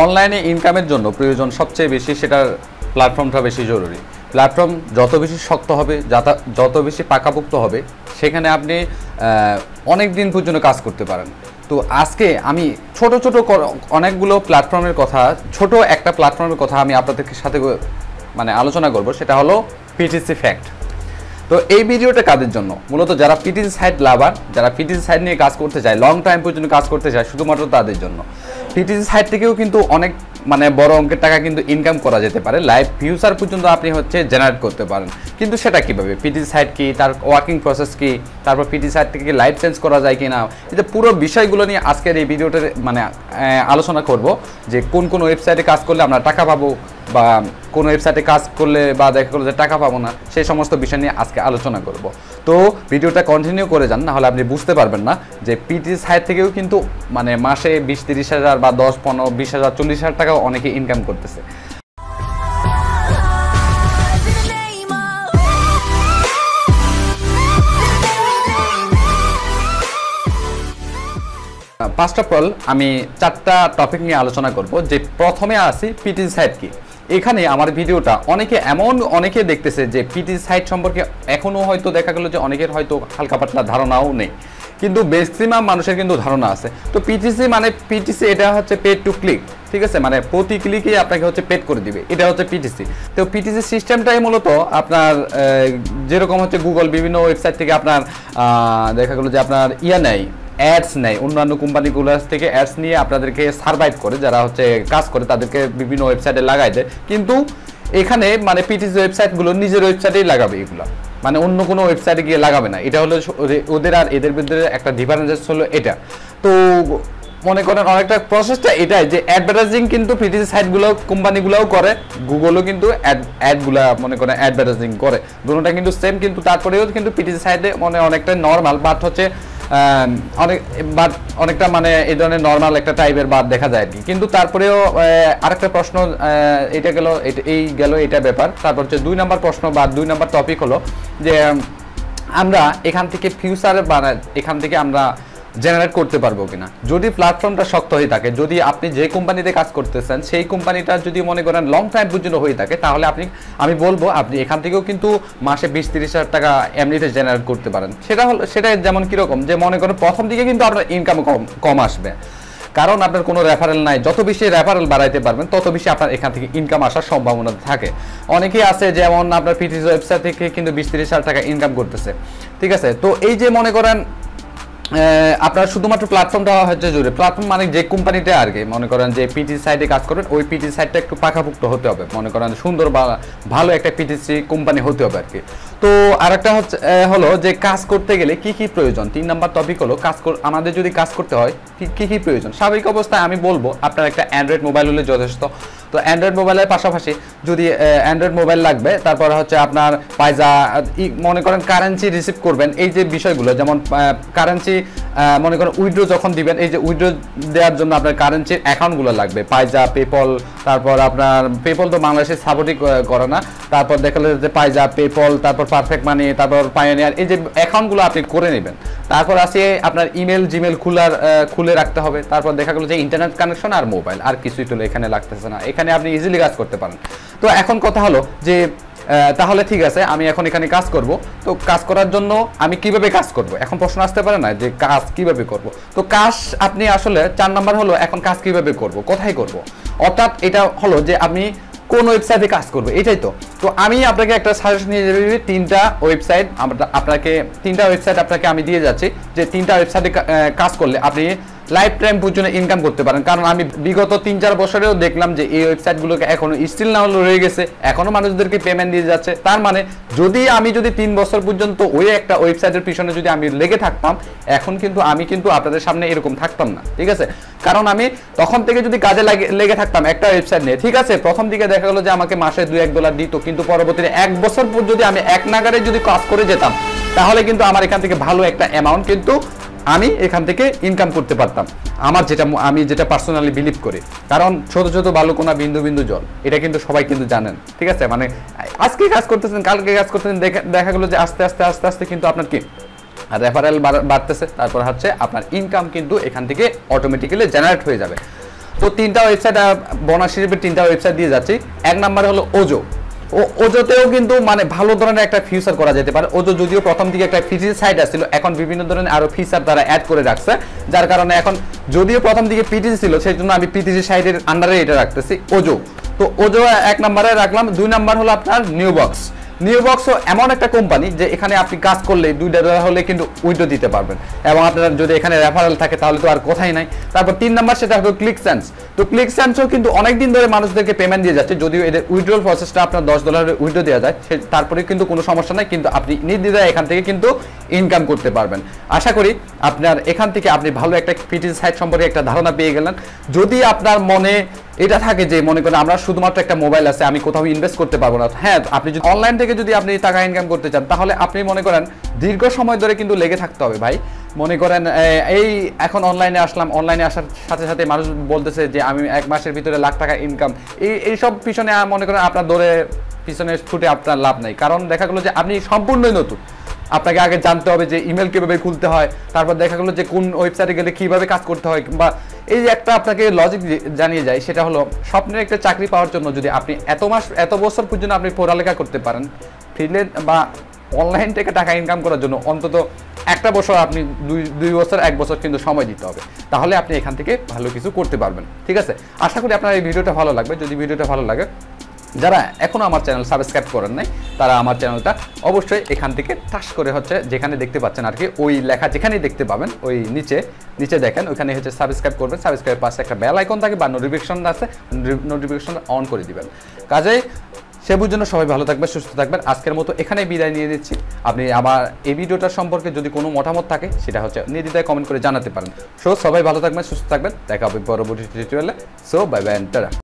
অনলাইনে ইনকামের জন্য প্রয়োজন সবচেয়ে বেশি সেটার প্ল্যাটফর্মটা বেশি জরুরি। প্ল্যাটফর্ম যত বেশি শক্ত হবে, যত বেশি পাকাপোক্ত হবে, সেখানে আপনি অনেক দিন পর্যন্ত কাজ করতে পারেন। তো আজকে আমি ছোট অনেকগুলো প্ল্যাটফর্মের কথা, ছোট একটা প্ল্যাটফর্মের কথা আমি আপনাদের সাথে আলোচনা করব, সেটা হলো পিটিসি ফ্যাক্ট। তো এই ভিডিওটা কাদের জন্য? মূলত যারা পিটিসি সাইট লাভার, যারা পিটিসি সাইট নিয়ে কাজ করতে চায়, লং টাইম পর্যন্ত কাজ করতে চায়, শুধুমাত্র তাদের জন্য। পিটিসি সাইট থেকেও কিন্তু অনেক বড় অঙ্কের টাকা কিন্তু ইনকাম করা যেতে পারে, লাইভ ফিউচার পর্যন্ত আপনি জেনারেট করতে পারেন। কিন্তু সেটা কিভাবে, পিটিসি সাইট কি, তার ওয়ার্কিং প্রসেস কি, তারপর পিটিসি সাইট থেকে লাইভ চেঞ্জ করা যায় কি না, এই যে পুরো বিষয়গুলো নিয়ে আজকের এই ভিডিওতে আলোচনা করব, যে কোন ওয়েবসাইটে কাজ করলে আমরা টাকা পাবো, বা কোন ওয়েবসাইটে কাজ করলে বা দেখা গেলো যে টাকা পাবো না, সেই সমস্ত বিষয় নিয়ে আজকে আলোচনা করব। তো ভিডিওটা কন্টিনিউ করে যান, নাহলে আপনি বুঝতে পারবেন না যে পিটিসি সাইট থেকেও কিন্তু মাসে 20-30 হাজার বা 10-15-20 হাজার 40 হাজার টাকাও অনেকে ইনকাম করতেছে। ফার্স্ট অফ অল আমি 4টা টপিক নিয়ে আলোচনা করব। যে প্রথমে আসি পিটিসি সাইট কি। এখানে আমার ভিডিওটা অনেকে দেখতেছে যে পিটিসি সাইট সম্পর্কে এখনও হয়তো দেখা গেল যে অনেকের হয়তো হালকা পাতলা ধারণাও নেই, কিন্তু ম্যাক্সিমাম মানুষের কিন্তু ধারণা আছে। তো পিটিসি এটা হচ্ছে পেড টু ক্লিক, ঠিক আছে, প্রতি ক্লিকেই আপনাকে পেড করে দিবে, এটা হচ্ছে পিটিসি। তো পিটিসি সিস্টেমটাই মূলত আপনার যেরকম গুগল বিভিন্ন ওয়েবসাইট থেকে আপনার দেখা গেলো যে আপনার নেয়, অ্যাডস নেয়, অন্যান্য কোম্পানিগুলো থেকে অ্যাডস নিয়ে আপনাদেরকে সার্ভাইভ করে, যারা কাজ করে তাদেরকে বিভিন্ন ওয়েবসাইটে লাগাই দেয়। কিন্তু এখানে পিটিসি ওয়েবসাইটগুলো নিজের ওয়েবসাইটেই লাগাবে, এগুলো অন্য কোনো ওয়েবসাইটে গিয়ে লাগাবে না। এটা হলো ওদের আর এদের ভিতরে একটা ডিফারেন্স হলো এটা। তো মনে করেন অনেকটা প্রসেসটা এটাই, যে অ্যাডভার্টাইজিং কিন্তু পিটিসি সাইটগুলো কোম্পানিগুলোও করে, গুগলও কিন্তু অ্যাডগুলা অ্যাডভার্টাইজিং করে, দুটোটা কিন্তু সেম। কিন্তু তারপরেও কিন্তু পিটিসি সাইটে অনেকটা নর্মাল, বাট অনেকটা এই ধরনের নর্মাল একটা টাইপের বাদ দেখা যায় আর কি। কিন্তু তারপরেও আরেকটা প্রশ্ন, এটা ব্যাপার। তারপর 2 নম্বর প্রশ্ন বা 2 নম্বর টপিক হলো যে আমরা এখান থেকে ফিউচার এখান থেকে আমরা জেনারেট করতে পারবো কিনা। যদি প্ল্যাটফর্মটা শক্ত হয়ে থাকে, যদি আপনি যে কোম্পানিতে কাজ করতেছেন সেই কোম্পানিটা যদি মনে করেন লং টাইম পর্যন্ত হয়ে থাকে, তাহলে আমি বলবো আপনি এখান থেকেও কিন্তু মাসে 20-30 হাজার টাকা এমনিতে জেনারেট করতে পারেন। সেটা যেমন কীরকম, যে মনে করেন প্রথম দিকে কিন্তু আপনার ইনকাম কম আসবে, কারণ আপনার কোনো রেফারেল নাই। যত বেশি রেফারেল বাড়াইতে পারবেন তত বেশি আপনার এখান থেকে ইনকাম আসার সম্ভাবনা থাকে। অনেকেই আছে যেমন আপনার পিটিসি ওয়েবসাইট থেকে কিন্তু 20-30 হাজার টাকা ইনকাম করতেছে, ঠিক আছে। তো এই যে মনে করেন আপনার শুধুমাত্র প্ল্যাটফর্মটা হচ্ছে জরুরি। প্ল্যাটফর্ম যে কোম্পানিটা আর কি, মনে করেন যে পিটিসি সাইটে কাজ করেন, ওই পিটিসি সাইটটা একটু পাকাপোক্ত হতে হবে, মনে করেন সুন্দর বা ভালো একটা পিটিসি কোম্পানি হতে হবে আর কি। তো আরেকটা হলো যে কাজ করতে গেলে কি কি প্রয়োজন। 3 নম্বর টপিক হলো আমাদের যদি কাজ করতে হয় কি কি প্রয়োজন। স্বাভাবিক অবস্থায় আমি বলবো আপনার একটা অ্যান্ড্রয়েড মোবাইল হলে যথেষ্ট। তো অ্যান্ড্রয়েড মোবাইলের পাশাপাশি যদি অ্যান্ড্রয়েড মোবাইল লাগবে, তারপর আপনার মনে করেন কারেন্সি রিসিভ করবেন, এই যে বিষয়গুলো, যেমন কারেন্সি মনে করেন উইথড্র যখন দিবেন, এই যে উইথড্র দেওয়ার জন্য আপনার কারেন্সির অ্যাকাউন্টগুলো লাগবে, পাইজা, পেপল। তারপর আপনার পেপল তো বাংলাদেশে সাপোর্টই করে না, তারপর দেখা গেল যে পাইজা, পেপল, তারপর পারফেক্ট মানি, তারপর পায়োনিয়ার, এই যে অ্যাকাউন্টগুলো আপনি করে নেবেন। তারপর আছে আপনার ইমেল জিমেল খুলে রাখতে হবে। তারপর দেখা গেল যে ইন্টারনেট কানেকশন আর মোবাইল, আর কিছুই তো এখানে লাগতেছে না, এখানে আপনি ইজিলি কাজ করতে পারেন। তো এখন কথা হলো যে তাহলে ঠিক আছে, আমি এখন এখানে কাজ করব। তো কাজ করার জন্য আমি কিভাবে কাজ করব, এখন প্রশ্ন আসতে পারে না যে কাজ কিভাবে করব। তো কাজ আপনি আসলে 4 নাম্বার হলো এখন কাজ কিভাবে করব, কোথায় করব, অর্থাৎ এটা হলো যে আপনি কোন ওয়েবসাইটে কাজ করবে, এটাই তো। তো আমি আপনাকে একটা সাজেশন নিয়ে যাবো, 3টা ওয়েবসাইট আপনাকে আমি দিয়ে যাচ্ছি, যে 3টা ওয়েবসাইটে কাজ করলে আপনি লাইফ টাইম পর্যন্ত ইনকাম করতে পারেন। কারণ আমি বিগত 3-4 বছরেও দেখলাম যে এই ওয়েবসাইটগুলোকে এখনো স্টিল না হলেও রয়ে গেছে, এখনো মানুষদেরকে পেমেন্ট দিয়ে যাচ্ছে। তার মানে আমি যদি 3 বছর পর্যন্ত ওই একটা ওয়েবসাইটের পিছনে যদি আমি লেগে থাকতাম, এখন কিন্তু আমি আপনাদের সামনে এরকম থাকতাম না, ঠিক আছে। কারণ আমি তখন থেকে যদি কাজে লেগে থাকতাম একটা ওয়েবসাইট নিয়ে, ঠিক আছে, প্রথম দিকে দেখা গেলো যে আমাকে মাসে $2-1 দিত, কিন্তু পরবর্তীতে 1 বছর পর যদি আমি এক নাগারে যদি কাজ করে যেতাম, তাহলে কিন্তু আমার এখান থেকে ভালো একটা অ্যামাউন্ট কিন্তু আমি এখান থেকে ইনকাম করতে পারতাম। আমি যেটা পার্সোনালি বিলিভ করি, কারণ ছোট ছোট বালুকণা বিন্দু বিন্দু জল, এটা কিন্তু সবাই কিন্তু জানেন, ঠিক আছে। আজকে কাজ করতেছেন, কালকে কাজ করতেছেন, দেখা গেলো যে আস্তে আস্তে কিন্তু আপনার কি রেফারেল বাড়তেছে, তারপর আপনার ইনকাম কিন্তু এখান থেকে অটোমেটিক্যালি জেনারেট হয়ে যাবে। তো 3টা ওয়েবসাইট বোনাস হিসেবে 3টা ওয়েবসাইট দিয়ে যাচ্ছি। এক নাম্বার হলো ওজো। ওজোতেও কিন্তু মানে ভালো ধরনের একটা ফিচার করা যেতে পারে। ওজো যদিও প্রথম দিকে একটা পিটিসি সাইট আসছিল, এখন বিভিন্ন ধরনের আরো ফিচার তারা অ্যাড করে রাখছে, যার কারণে এখন যদিও প্রথম দিকে পিটিসি ছিল সেই জন্য আমি পিটিসি সাইটের আন্ডারে এটা রাখতেছি ওজো। তো ওজো এক নম্বরে রাখলাম। 2 নাম্বার হলো আপনার নিউবক্সও এমন একটা কোম্পানি যে এখানে আপনি কাজ করলে $2 হলে কিন্তু উইড্রো দিতে পারবেন, এবং আপনার যদি এখানে রেফারেল থাকে তাহলে তো আর কথাই নাই। তারপর 3 নাম্বার সেটা হলো ক্লিকসেন্স। তো ক্লিকসেন্সও কিন্তু অনেকদিন ধরে মানুষদেরকে পেমেন্ট দিয়ে যাচ্ছে, যদিও এদের উইথড্রল প্রসেসটা আপনার $10 উইথড্র দেওয়া যায়, তারপরে কিন্তু কোনো সমস্যা নাই, কিন্তু আপনি নির্দ্বিধায় এখান থেকে কিন্তু ইনকাম করতে পারবেন। আশা করি আপনার এখান থেকে আপনি ভালো একটা পিটিসি সাইট সম্পর্কে একটা ধারণা পেয়ে গেলেন। যদি আপনার মনে এটা থাকে যে মনে করেন আমরা শুধুমাত্র একটা মোবাইল আছে, আমি কোথাও ইনভেস্ট করতে পারবো না, হ্যাঁ আপনি যদি অনলাইন থেকে যদি আপনি টাকা ইনকাম করতে চান তাহলে আপনি মনে করেন দীর্ঘ সময় ধরে কিন্তু লেগে থাকতে হবে ভাই। মনে করেন এই এখন অনলাইনে আসলাম, অনলাইনে আসার সাথে সাথে মানুষ বলতেছে যে আমি 1 মাসের ভিতরে লাখ টাকা ইনকাম, এইসব পিছনে মনে করেন আপনার ধরে পিছনে ছুটে আপনার লাভ নাই। কারণ দেখা গেলো যে আপনি সম্পূর্ণই নতুন, আপনাকে আগে জানতে হবে যে ইমেল কিভাবে খুলতে হয়, তারপর দেখা গেলো যে কোন ওয়েবসাইটে গেলে কিভাবে কাজ করতে হয়, কিংবা এই যে একটা আপনাকে লজিক জানিয়ে যায় সেটা হলো স্বপ্নের একটা চাকরি পাওয়ার জন্য যদি আপনি এত বছর পর্যন্ত আপনি পড়ালেখা করতে পারেন, ফ্রিল্যান্স বা অনলাইন থেকে টাকা ইনকাম করার জন্য অন্তত একটা বছর আপনি 2 বছর 1 বছর কিন্তু সময় দিতে হবে, তাহলে আপনি এখান থেকে ভালো কিছু করতে পারবেন। ঠিক আছে, আশা করি আপনার এই ভিডিওটা ভালো লাগবে। যদি ভিডিওটা ভালো লাগে, যারা এখনো আমার চ্যানেল সাবস্ক্রাইব করেন নাই তারা আমার চ্যানেলটা অবশ্যই এখান থেকে টাচ করে হচ্ছে যেখানে দেখতে পাচ্ছেন আর কি, ওই লেখা যেখানেই দেখতে পাবেন ওই নিচে দেখেন ওইখানে হচ্ছে সাবস্ক্রাইব করবেন। সাবস্ক্রাইব পাশে একটা বেল আইকন থাকে বা নোটিফিকেশন আছে, নোটিফিকেশন অন করে দিবেন। কাজেই সে পর্যন্ত সবাই ভালো থাকবেন, সুস্থ থাকবেন। আজকের মতো এখানেই বিদায় নিয়ে দিচ্ছি। আপনি আবার এই ভিডিওটার সম্পর্কে যদি কোনো মতামত থাকে সেটা হচ্ছে নির্দ্বিধায় কমেন্ট করে জানাতে পারেন। সো সবাই ভালো থাকবেন, সুস্থ থাকবেন, দেখা হবে পরবর্তী টিউটোরিয়ালে। So bye bye, tata.